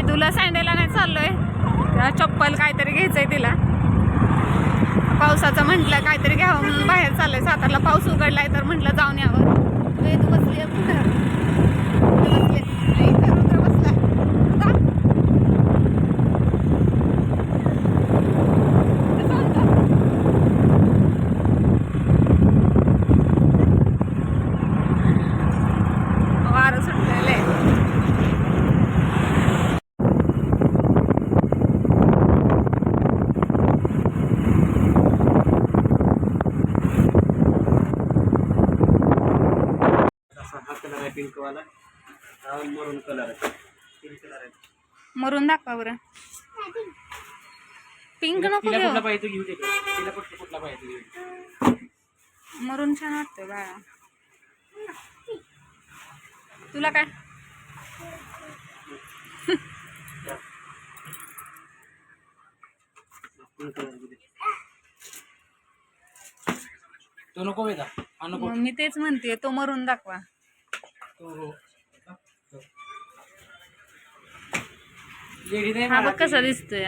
वेदूला sandal आणायला चाललोय. त्या चप्पल काहीतरी घ्यायचंय तिला. पावसाचं म्हटलं काहीतरी घ्यावं म्हणून बाहेर चाललंय. सातारला पाऊस उघडलाय तर म्हटलं जाऊन यावं. वेदू बसली वारं सुटलेलं आहे. पिंक वाला मरून कलर आहे. पिंक कलर आहे. मरून दाखवा बरं. पिंक नको तिला घेऊ. कुठला पाहिजे घेऊ दे. तिला कुठला पाहिजे घेऊ. मरून छान वाटतंय बाळा. तुला काय? तो नको वेदा. मग मी तेच म्हणते तो मरून दाखवा. हा बघ कसा दिसतोय.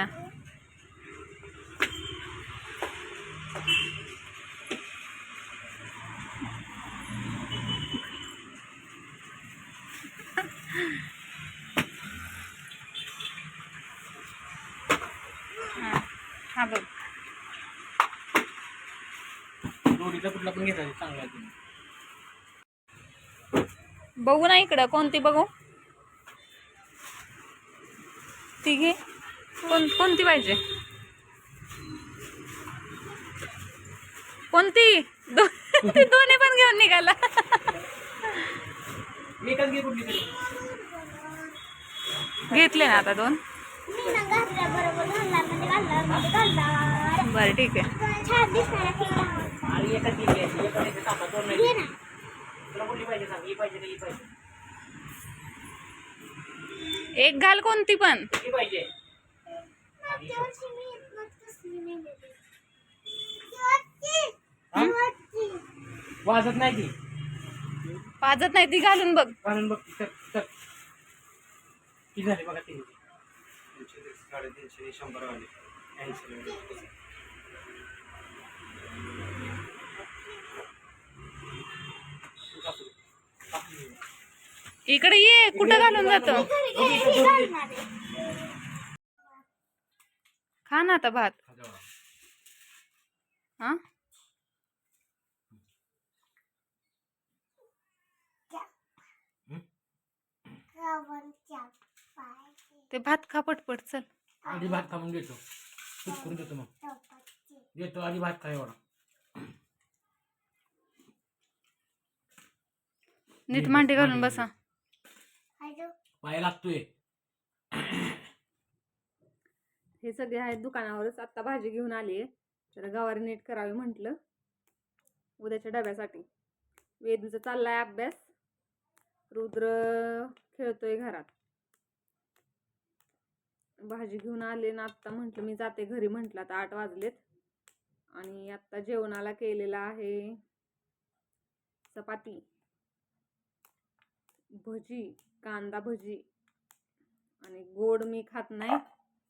हा बघ. जोडीचा कुठला पण घेता चांगला आहे. बघू ना इकडं कोणती बघू. ती घे. कोणती पाहिजे. कोणती. ती दोन्ही पण घेऊन निघाला. एकच घे कुठली तरी. घेतले ना आता दोन. बरं ठीक आहे. आणि एकच घे. एकच सांगा दोन नाही. तुला कुठली पाहिजे सांग. ही पाहिजे ही पाहिजे. एक घाल कोणती पण. ही पाहिजे. वाजत नाही ती. पाजत नाही ती. घालून बघ. घालून बघ. किती झाली बघा. 300 350 100 वाले 80 इकडे ये. कुठं घालून जातो. खा ना आता भात. हा ते भात खा पटपट. चल आधी भात खाऊन घेतो. तूच करून देतो. मग देतो आधी भात खा. एवढा नीट मांडी घालून बसा. पाय लागतोय. हे सगळे आहेत दुकानावरच. आता भाजी घेऊन आली. तर गवारी नीट करावी म्हटलं उद्याच्या डब्यासाठी. वेदूचा चाललाय अभ्यास. रुद्र खेळतोय घरात. भाजी घेऊन आले ना. आत्ता म्हटलं मी जाते घरी. म्हटलं आता 8 वाजलेत. आणि आत्ता जेवणाला केलेला आहे चपाती, भजी, कांदा भजी. आणि गोड मी खात नाही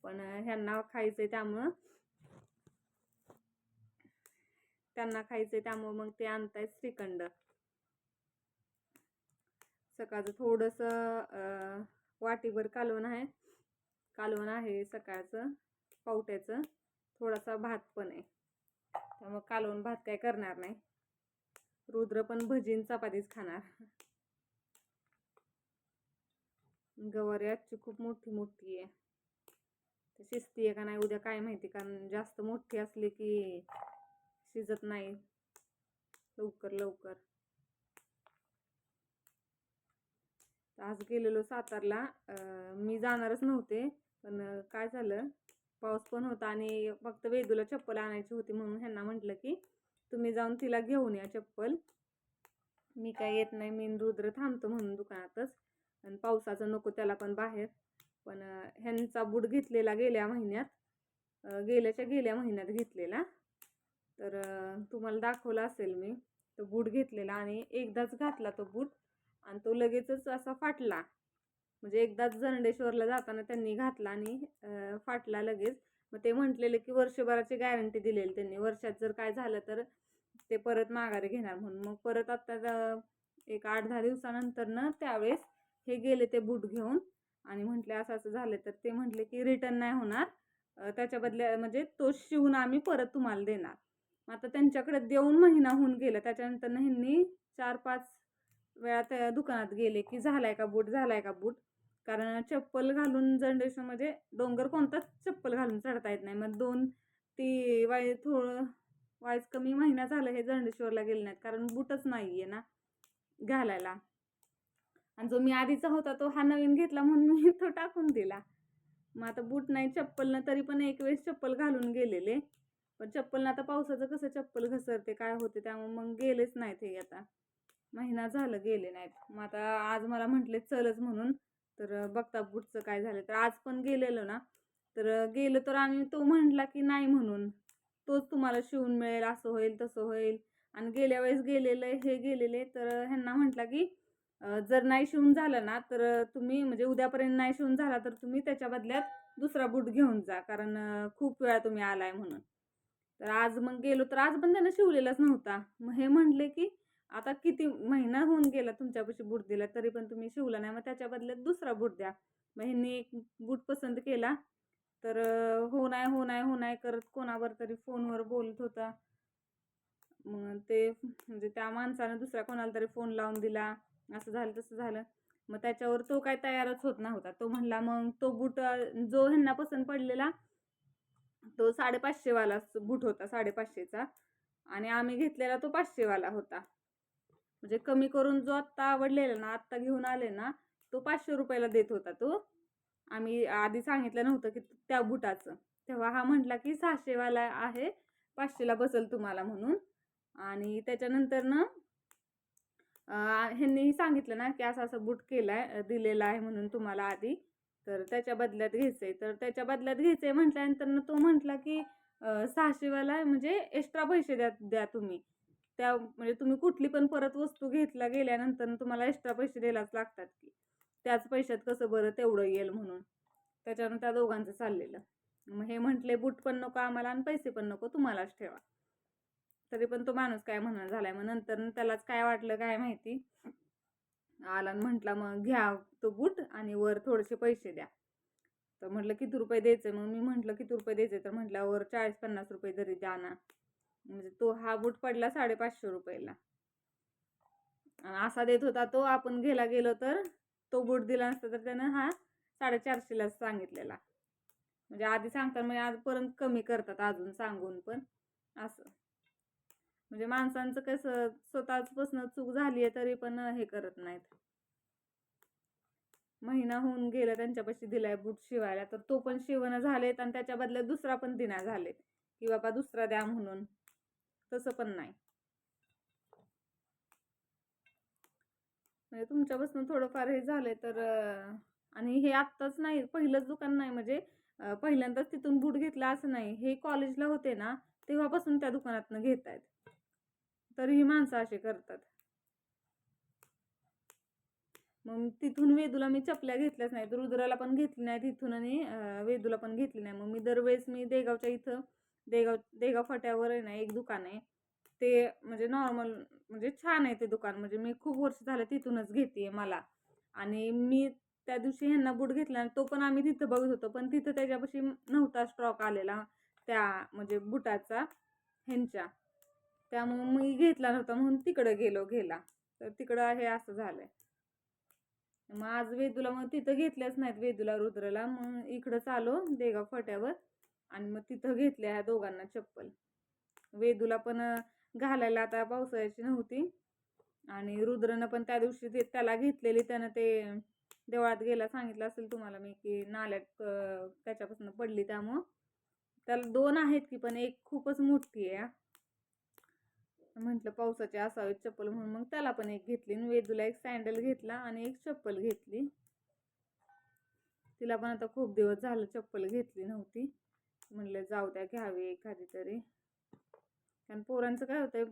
पण ह्यांना खायचंय त्यामुळं मग ते आणताय श्रीखंड. सकाळचं थोडंसं वाटीभर कालवण आहे सकाळचं पावट्याचं. थोडासा भात पण आहे. त्यामुळे कालवण भात काय करणार नाही. रुद्र पण भजीन चपातीच खाणार. गवारी आजची खूप मोठी आहे. शिजती आहे का नाही उद्या काय माहिती. कारण जास्त मोठी असली की शिजत नाही लवकर. आज गेलेलो सातारला. मी जाणारच नव्हते पण काय झालं पाऊस पण होता आणि फक्त वेदूला चप्पल आणायची होती म्हणून ह्यांना म्हटलं की तुम्ही जाऊन तिला घेऊन या चप्पल. मी काय येत नाही. मी रुद्र थांबतो म्हणून दुकानातच. आणि पावसाचं नको त्याला पण बाहेर. पण ह्यांचा बूट घेतलेला गेल्या महिन्यात घेतलेला. तर तुम्हाला दाखवला असेल मी तो बूट घेतलेला आणि एकदाच घातला तो बूट आणि तो लगेचच असा फाटला. म्हणजे एकदाच जरंडेश्वरला जाताना त्यांनी घातला आणि फाटला लगेच. मग ते म्हटलेले की वर्षभराची गॅरंटी दिलेली त्यांनी, वर्षात जर काय झालं तर ते परत माघारी घेणार म्हणून. मग परत आता एक 8-10 दिवसानंतर ना त्यावेळेस हे गेले ते बूट घेऊन आणि म्हटले असं असं झालं, तर ते म्हटले की रिटर्न नाही होणार, त्याच्या बदल्या म्हणजे तो शिवून आम्ही परत तुम्हाला देणार. आता त्यांच्याकडे देऊन महिना होऊन गेला. त्याच्यानंतर ह्यांनी 4-5 वेळा त्या दुकानात गेले की झालाय का बूट, झालाय का बूट. कारण चप्पल घालून जरंडेश्वरमध्ये डोंगर कोणताच चप्पल घालून चढता येत नाही. मग 2 थोडं वाईज कमी महिना झालं हे जरंडेश्वरला गेले नाहीत, कारण बूटच नाहीये ना घालायला. आणि जो मी आधीचा होता तो हा नवीन घेतला म्हणून मी तो टाकून दिला. मग आता बूट नाही, चप्पल ना, तरी पण एक वेळेस चप्पल घालून गेलेले. पण चप्पल ना आता पावसाचं कसं चप्पल घसरते काय होते, त्यामुळे मग गेलेच नाहीत हे. आता महिना झालं गेले नाहीत. मग आता आज मला म्हटले चलच म्हणून, तर बघता बूटचं काय झालं. तर आज पण गेलेलो ना, तर गेलो तर आम्ही, तो म्हटला की नाही म्हणून, तोच तुम्हाला शिवून मिळेल, असं होईल तसं होईल. आणि गेल्या वेळेस गेलेले तर ह्यांना म्हटला की जर नाही शिवून झालं ना तर तुम्ही म्हणजे उद्यापर्यंत नाही शिवून झाला तर तुम्ही त्याच्या बदल्यात दुसरा बूट घेऊन जा, कारण खूप वेळा तुम्ही आलाय म्हणून. तर आज मग गेलो तर आज पण त्यानं शिवलेलाच नव्हता. मग हे म्हटले की आता किती महिना होऊन गेला तुमच्यापाशी बूट दिला तरी पण तुम्ही शिवला नाही, मग त्याच्या बदल्यात दुसरा बूट द्या. मग ह्यांनी एक बूट पसंत केला. तर हो नाही करत कोणावर तरी फोनवर बोलत होता. मग ते म्हणजे त्या माणसानं दुसऱ्या कोणाला तरी फोन लावून दिला, असं झालं तसं झालं. मग त्याच्यावर तो काय तयारच होत नव्हता. तो म्हणला मग तो बूट जो ह्यांना पसंत पडलेला तो 550 वाला बूट होता, 550चा. आणि आम्ही घेतलेला तो 500 वाला होता. म्हणजे कमी करून जो आत्ता आवडलेला ना, आत्ता घेऊन आले ना, तो 500 रुपयाला देत होता तो. आम्ही आधी सांगितलं नव्हतं की त्या बुटाचं. तेव्हा हा म्हटला की 600 वाला आहे, 500ला बसेल तुम्हाला म्हणून. आणि त्याच्यानंतर ना ह्यांनीही सांगितलं ना की असं असं बूट केलाय, दिलेला आहे म्हणून तुम्हाला आधी, तर त्याच्या बदल्यात घ्यायचंय. तर त्याच्या बदल्यात घ्यायचंय म्हटल्यानंतर तो म्हटला की 600 वाला म्हणजे एक्स्ट्रा पैसे द्या तुम्ही. त्या म्हणजे तुम्ही कुठली पण परत वस्तू घेतला गेल्यानंतर तुम्हाला एक्स्ट्रा पैसे द्यायलाच लागतात की, त्याच पैशात कसं बरं तेवढं येईल म्हणून. त्याच्यानं त्या दोघांचं चाललेलं. मग हे म्हटले बूट पण नको आम्हाला आणि पैसे पण नको, तुम्हालाच ठेवा. तरी पण तो माणूस काय म्हणा झालाय. मग नंतर त्यालाच काय वाटलं काय माहिती, आला आणि म्हटला मग घ्या तो बूट आणि वर थोडेसे पैसे द्या. तर म्हटलं किती रुपये द्यायचे, मग मी म्हटलं किती रुपये द्यायचे, तर म्हटलं वर 40-50 रुपये तरी द्या ना. म्हणजे तो हा बूट पडला 550 रुपयाला. आणि असा देत होता तो, आपण घ्यायला गेलो तर तो बूट दिला नसता तर त्यानं हा 450लाच सांगितलेला. म्हणजे आधी सांगतात म्हणजे आजपर्यंत कमी करतात अजून सांगून पण असं. म्हणजे माणसांचं कसं स्वतःपासून चूक झाली आहे तरी पण हे करत नाहीत. महिना होऊन गेला त्यांच्यापाशी दिलाय बूट शिवायला, तर तो पण शिवणं झालेत आणि त्याच्या बदल्यात दुसरा पण दिना झालेत की बाबा दुसरा द्या म्हणून. तसं पण नाही. म्हणजे तुमच्यापासून थोडंफार हे झालंय तर आणि हे आत्ताच नाही, पहिलंच दुकान नाही. म्हणजे पहिल्यांदाच तिथून बूट घेतला असं नाही. हे कॉलेजला होते ना तेव्हापासून त्या दुकानातनं घेत आहेत, तरीही माणसं असे करतात. मग तिथून वेदूला मी चपल्या घेतल्याच नाहीत, रुद्राला पण घेतली नाही तिथून आणि वेदूला पण घेतली नाही. मग मी दरवेळेस मी देगावच्या इथं देगाव फाट्यावर आहे ना एक दुकान आहे, ते म्हणजे नॉर्मल म्हणजे छान आहे ते दुकान. म्हणजे मी खूप वर्ष झालं तिथूनच घेते मला. आणि मी त्या दिवशी ह्यांना बूट घेतला तो पण आम्ही तिथं बघत होतो, पण तिथं त्याच्यापाशी नव्हता स्टॉक आलेला त्या म्हणजे बुटाचा ह्यांच्या. त्यामुळे मी घेतला नव्हता म्हणून तिकडं गेलो घ्यायला, तर तिकडं आहे असं झालंय. मग आज वेदूला मग तिथं घेतल्याच नाहीत, वेदूला रुद्रला. मग इकडंच आलो देगाव फाट्यावर आणि मग तिथं घेतल्या ह्या दोघांना चप्पल. वेदूला पण घालायला आता पावसाळ्याची नव्हती आणि रुद्रनं पण त्या दिवशी त्याला घेतलेली, त्यानं ते देवळात गेला सांगितलं असेल तुम्हाला मी की नाल्यात त्याच्यापासून पडली. त्यामुळं त्याला 2 आहेत की, पण एक खूपच मोठी आहे. म्हटलं पावसाची असावी चप्पल म्हणून मग त्याला पण एक घेतली. वेदूला एक सँडल घेतला आणि एक चप्पल घेतली. तिला पण आता खूप दिवस झालं चप्पल घेतली नव्हती. म्हटलं जाऊ द्या घ्यावी एखादी तरी. कारण पोरांचं काय होतंय,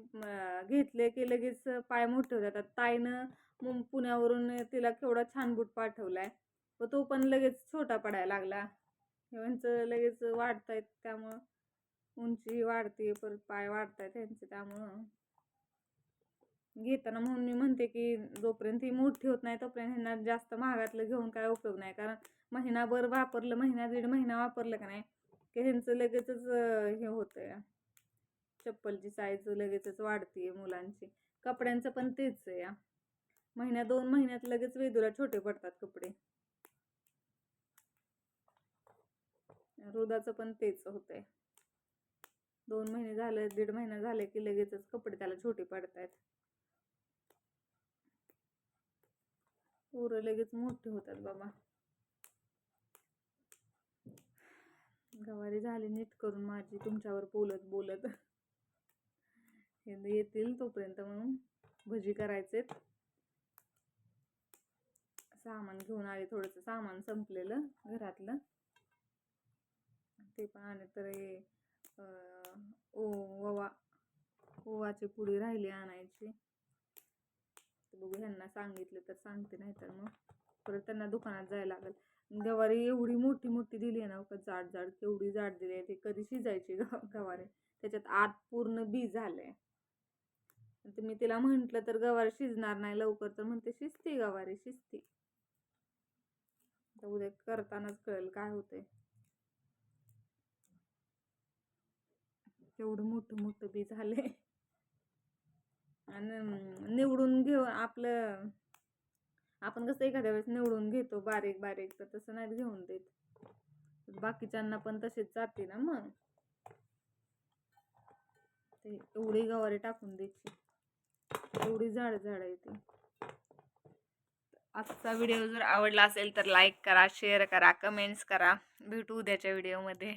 घेतले की लगेच पाय मोठे होतात. ताईनं पुण्यावरून तिला केवढा छान बूट पाठवलाय. व तो पण लगेच छोटा पडायला लागला. ह्यांचं लगेच वाढतायत त्यामुळं उंची वाढते, परत पाय वाढतायत ह्यांचे, त्यामुळं घेताना म्हणून मी म्हणते की जोपर्यंत ही मोठी होत नाही तोपर्यंत ह्यांना जास्त महागातलं घेऊन काय उपयोग नाही. कारण महिनाभर वापरलं, महिना दीड महिना वापरलं का नाही की ह्यांचं लगेचच हे होतंय, चप्पलची साईज लगेचच वाढते मुलांची. कपड्यांचं पण तेच आहे या, महिन्या 2 महिन्यात लगेच वेदूला छोटे पडतात कपडे. रुदाचं पण तेच होतंय, 2 महिने झाले, दीड महिना झाले की लगेचच कपडे त्याला छोटे पडतायत. पोरं लगेच मोठे होतात बाबा. गवारी झाली नीट करून माझी तुमच्यावर बोलत बोलत. हे येतील तोपर्यंत म्हणून भजी करायचेत. सामान घेऊन आले, थोडंसं सामान संपलेलं घरातलं ते पण आले. तर ओवाची पुडी राहिली आणायची. बघू ह्यांना सांगितलं तर सांगते, नाही तर मग परत त्यांना दुकानात जायला लागेल. गवारी एवढी मोठी मोठी दिली आहे ना, जाड जाड, केवढी जाड दिली आहे. ते कधी शिजायची गवारी, त्याच्यात आत पूर्ण बी झालंय. तर मी तिला म्हंटल तर गवारी शिजणार नाही लवकर, तर म्हणते शिजते गवारी, शिजते. तर उद्या करतानाच कळेल काय होते. एवढं मोठं मोठं बी झाले. आणि निवडून घेऊन आपण कसं एखाद्या वेळेस निवडून घेतो बारीक बारीक, तर तसं नाही घेऊन देत. बाकीच्यांना पण तसेच जाते ना, मग ते एवढी गवारी टाकून द्यायची, एवढी झाड झाड आहे ती. आजचा व्हिडिओ जर आवडला असेल तर लाईक करा, शेअर करा, कमेंट्स करा. भेटू उद्याच्या व्हिडिओमध्ये.